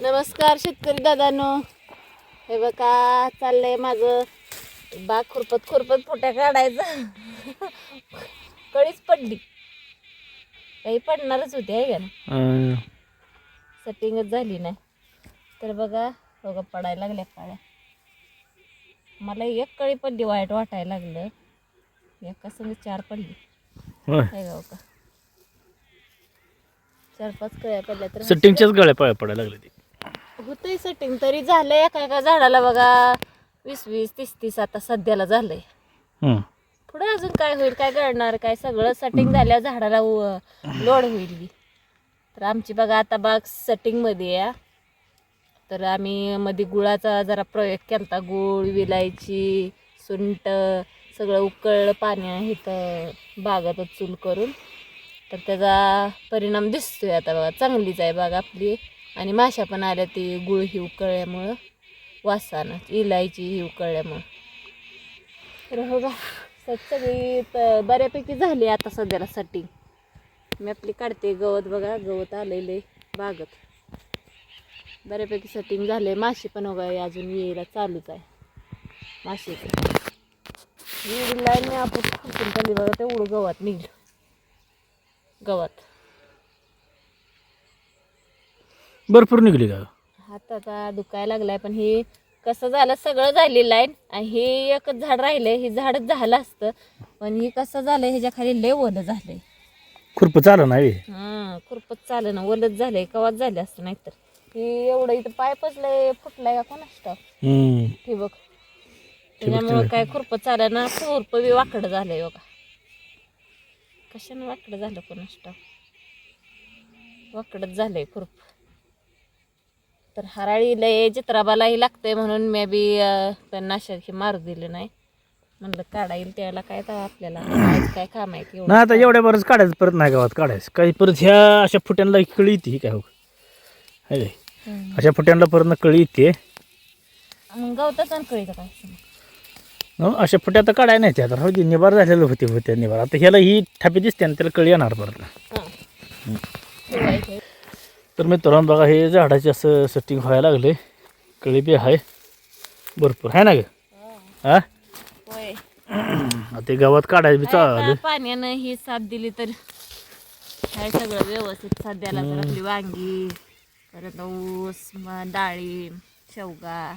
नमस्कार शेतकरी दादांनो. हे बघा चाललंय माझं बाग खुरपत खुरपत फुट्या काढायचं. कळीच पडली, काही पडणारच होती आहे का ना, सेटिंगच झाली नाही. तर बघा बघा पडायला लागल्या काळ्या. मला एक कळी पडली, वाईट वाटायला लागलं. एका संग 4 पडली आहे का. 4-5 कळ्या पडल्या तर सेटिंगच्याच गळ्या पडायला लागले ते. होतंय सेटिंग तरी झालंय. एका एका झाडाला बघा 20-20, 30-30 आता सध्याला झालंय. पुढे अजून काय होईल, काय करणार, काय सगळं सेटिंग झाल्या झाडाला लोड होईल. तर आमची बघा आता बाग सेटिंगमध्ये आहे. तर आम्ही मध्ये गुळाचा जरा प्रयोग केला. गुळ, विलायची, सुंठ सगळं उकळलं पाणी इथं बागातच चूल करून. तर त्याचा परिणाम दिसतोय आता बघा. चांगलीच आहे बाग आपली. आणि माशा पण आल्या ती गुळ ही उकळल्यामुळं, वासानं इलायची ही उकळल्यामुळं. तर बघा सगळी बऱ्यापैकी झाली आता सध्याला सेटिंग. मी आपली काढते गवत. बघा गवत आलेलं आहे बागत. बऱ्यापैकी सेटिंग झाले. माशी पण बघा अजून यायला चालूच आहे माशीचं. लाईन आपण खुरपून चालली बघा, तेवढं गवत निघलं. गवत भरपूर निघली का? हात आता दुखायला लागलाय. पण हे कसं झालं, सगळं झालेलं आहे आणि हे एकच झाड राहिलंय. हे झाडच झालं असतं, पण हे कसं झालंय ह्याच्या खाली लय ओलं झालंय. खुरप चाललं नाही. खुरपत चाललं ना, ओलच झालंय. कवाच झाले असतं. नाहीतर हे एवढं इथं पायपच लय फुटलाय का कोणाच ठाऊक. हे बघ त्याच्यामुळं काय खुरपत चाललं ना. खुरप बी वाकडं झालंय बघा. कशानं वाकडं झालं कोणाच ठाऊक. वाकडच झालंय खुरप. तर हराळी लय चित्राबालाही लागतंय म्हणून मी बी नाशक मारू दिलं नाही. म्हणलं काढा येईल त्याला काय तर आपल्याला काय काम आहे की. ना आता एवढ्या बरंच काढायचं, परत नाही गावात काढायचं काही. परत ह्या अशा फुट्यांना कळी येते. ही काय हो आहे काय, अशा फुट्यांना परत कळी येते. मग गवताच कळीचं काय अशा फुट्या तर काढाय नाही. ते आता राहू दे, निबार झालेलं होते निबार. आता ह्याला ही थापी दिसते आणि त्याला कळी येणार परत. तर मित्रांनो बघा, हे झाडाचे असं सेटिंग व्हायला लागले. कळी बी आहे भरपूर आहे ना ग. होय, ते गावात काढायचं बी चालू. पाण्यानं ही साथ दिली तर काय सगळं व्यवस्थित. सध्याला तर आपली वांगी, परत ऊस, डाळिंब, शेवगा.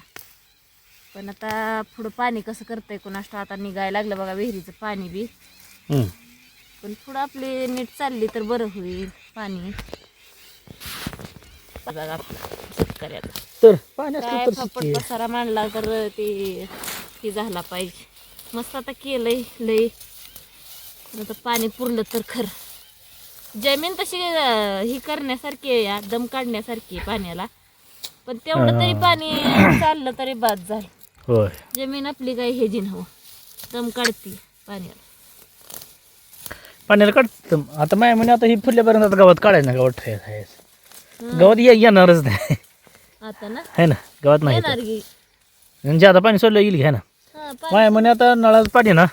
पण आता पुढं पाणी कसं करतंय कोणाष्ट. आता निघायला लागलं बघा विहिरीचं पाणी बी. पण पुढं आपली नीट चालली तर बरं होईल पाणी. बघा आपला शेतकऱ्याला तर काय फापट पसारा मांडला तर ते झाला पाहिजे. मस्त आता केलंय लई. आता पाणी पुरलं तर खरं. जमीन तशी ही करण्यासारखी आहे या, दम काढण्यासारखी आहे पाण्याला. पण तेवढं तरी पाणी चाललं तरी बाद झालं. होय, जमीन आपली काही हे जी नव्ह, दम काढती पाण्याला काढत. आता माय म्हणे आता ही फुटल्यापर्यंत आता गावात काढायचं ना. गावात ठेवायचं गावात येणारच नाही आता ना. आहे ना, गावात नाही येणार की. म्हणजे आता पाणी सोडलं येईल घ्या ना. माय म्हणे आता नळाचं पाणी ना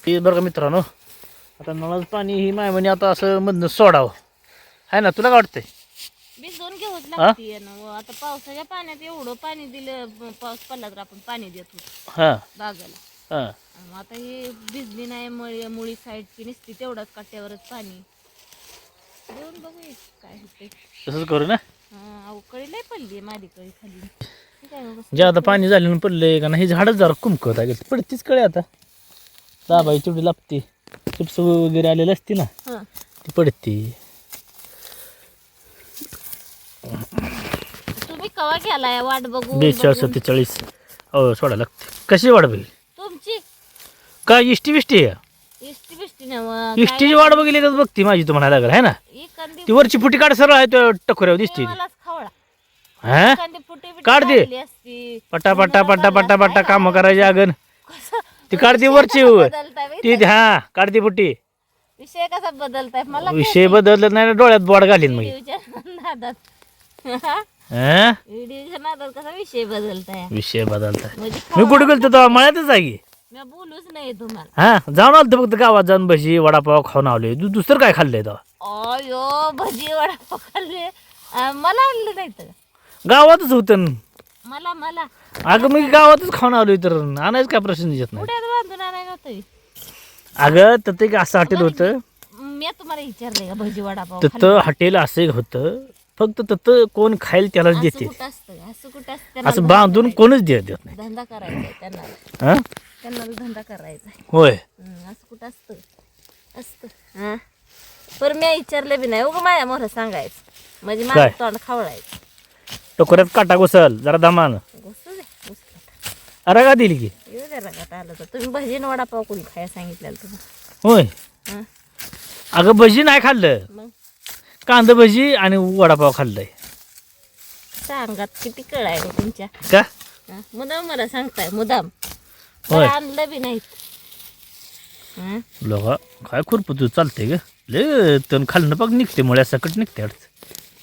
ते बरं का मित्रांनो. आता नळाचं पाणी ही माय म्हणे आता असं मधनं सोडावं आहे ना. तुला काय वाटतंय? भिजवून घेऊच लागते ना. आता पावसाच्या पाण्यात एवढं पाणी दिलं, पाऊस पडला तर आपण पाणी देत होतो बागाला. आता हे भिजली नाही मुळी साईडची निसती तेवढाच काट्यावरच पाणी देऊन बघू काय होते. तसंच करू ना. कळी लय पडली माझी कळी खाली. ज्यादा पाणी झालं पडलंय का नाही. झाडच जरा कुमकत आहे पडतीच कळे. आता दाबाई तेवढी लागते. चिप्स वगैरे आलेली असते ना, ती पडते. तुम्ही कवा गेलाय वाट बघू? 42-47 सोडायला लागते. कशी वाट बघितली तुमची का? इष्टी बिष्टी इष्टी बिष्टी नव इष्टीची वाट बघितली तर बघती माझी तुम्हाला लागल आहे ना. ती वरची फुटी काढ सरळ आहे टकोऱ्यावर दिसते. हा काढ दे. पटा पटा पटा पटा पटा काम करायचे अगन. ती काढते वरची ती. हा काढते फुटी. विषय कसा बदलताय मला विषय बदलत नाही ना, डोळ्यात बोड घालीन मग. व्हिडिओच्या नादात कसा विषय बदलताय. विषय बदलताय. मी कुठे गेलतो तेव्हा मळ्यातच आहे की. मी बोलूच नाही तुम्हाला. हा जाऊन आलो फक्त गावात जाऊन भजी वडापाव खाऊन आलोय. दुसरं काय खाल्लंय तेव्हा? अयो भजी वडापाव खाल्ले मला आणलं नाही तर. गावातच होतं न. मला मला अगं मी गावातच खाऊन आलोय तर आणायचं काय प्रश्न येत नाही. पुढ्यात बांधून आणायला होतं. अगं तिथं एक असं हॉटेल होतं, मी तुम्हाला विचारले का भजी वडापाव तिथं हॉटेल असं एक होतं, फक्त तिथं कोण खाईल त्यालाच असं देते. कुठं असतं, असं कुठं असतं. त्यांना असं बांधून कोणच देत नाही. धंदा करायचा आहे त्यांना, हा त्यांना धंदा करायचा आहे. होय. असं कुठं असतं, असतं हा. पर मी विचारले बी नाही, उगं माझ्या मोहर सांगायचं म्हणजे माझं काय? तोंड खवळायचं. टोकऱ्यात काटा घुसल जरा दमान. घुसू दे घुसलं. अरे का दिली की येऊ दे रगात आलं तर. तुम्ही भजी आणि वडापाव कोणी खायला सांगितलेलं तुम्ही? होय. हं? अगं भजी नाही खाल्लं, मग कांदा भजी आणि वडापाव खाल्लंय. सांगात किती कळ आहे हो तुमच्या. का हं? मुदाम मला सांगताय मुदाम. होय. बरं, आणलं बी नाहीत. हं? लोका काय खुरप तू चालते ग लय तण खाल्लं पाक निघते मुळ्या सकट निघते अडच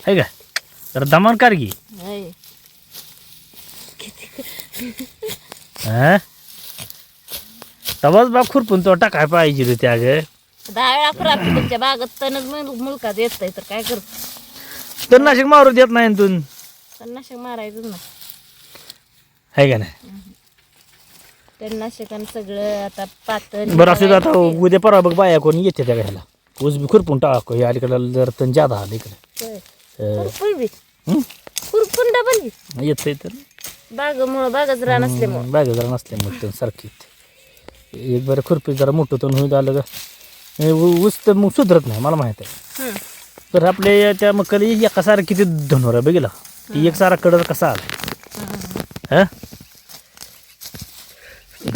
आहे का. जरा दमान कार घे. होय. हा तवाच बाग खुरपून तो टाकाय पाहिजे रे त्या ग. 10 वेळा खराब तुमच्या बागत तणच मुलकाच येत तर काय करतो. तणनाशक मारू देत नाही तू तणनाशक मारायचं ना. आहे का नाही. तणनाशकानं सगळं आता पातळ. बरं असं आता उद्या परवा बघ बाया कोणी येते त्या घ्यायला ऊस बी खुरपून टाक या अलीकडे जर तण जादा आलं इकडे खुरपून बी खुरपून डबल बी येत तर बागमुळं बागच रान असल्यामुळं. बाग जरा नसल्यामुळे तण सारखी एक बरं खुरपी जरा मोठं तण होईल आलं का ऊस तर मग सुधरत नाही मला माहित आहे. तर आपल्या त्या मकाला एका सारा किती धनोरा बघितला ती एक सारा कडर कसा आला. हा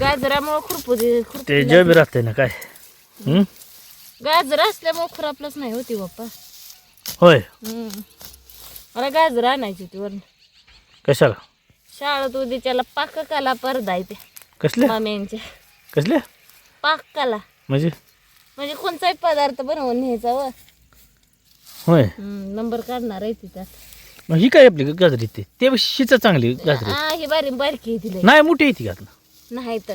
गाजरामुळं खुरपू दे. ते जे बी राहते ना काय. गाजर असल्यामुळं खुरापलंच नाही होती बाप्पा. होय. मला गाजर आणायची होती वरून. कशाला शाळेत उद्याच्याला पाककाला परदा येते कसल्या माम्यांच्या. कसल्या पाककाला म्हणजे म्हणजे कोणताही पदार्थ बनवून न्यायचा व होय. नंबर काढणार आहे तिथं. मग ही काय आपली गाजरी ते शिच चांगली गाजरी हा ही बारकी आहे तिला. नाही मोठी आहे ती घातलं नाही तर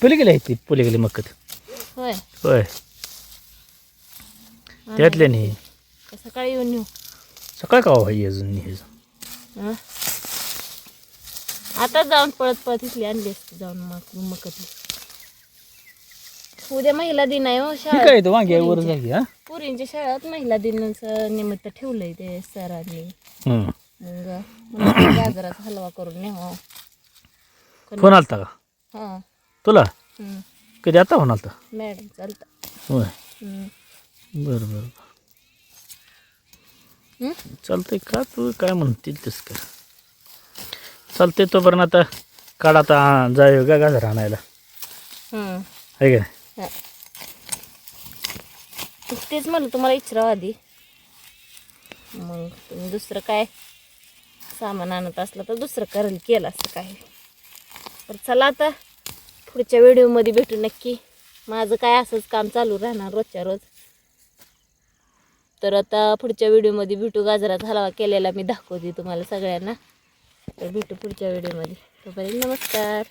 पलीकडे आहे ती पलीकडे मक्कत. होय. होय त्यातल्या नाही सकाळी येऊन येऊ. सकाळ का भाई अजून नाही. हं? आता जाऊन पळत पळत इथली आणली असते जाऊन मकतली. उद्या महिला दिन आहे हो ही शाळेत. काय वांगी वर जागी हा पुरींच्या शाळेत महिला दिनाचं निमित्त ठेवलंय ते सरांनी. हम्म. मग म्हणलं गाजराचा हलवा करून न्यावा. फोन आलता का हा तुला कधी आता फोन आलता. मॅडम चालतं. होय. हं. बरं बरं चालतंय का तू काय म्हणतील तस कर चालतंय. तोपर्यंत आता काढ आता जाय का गाजर आणायला हं. आहे का. हा. तेच म्हणलं तुम्हाला विचारावं आधी. मग तुम्ही दुसरं काय सामान आणत असलं तर दुसरं करेल केलं असं काय. तर चला आता पुढच्या व्हिडिओमध्ये भेटू नक्की. माझं काय असंच काम चालू राहणार रोजच्या रोज. तर आता पुढच्या व्हिडिओमध्ये भेटू. गाजराचा हलवा केलेला मी दाखवते तुम्हाला सगळ्यांना. तर भेटू पुढच्या व्हिडिओमध्ये. तोपर्यंत नमस्कार.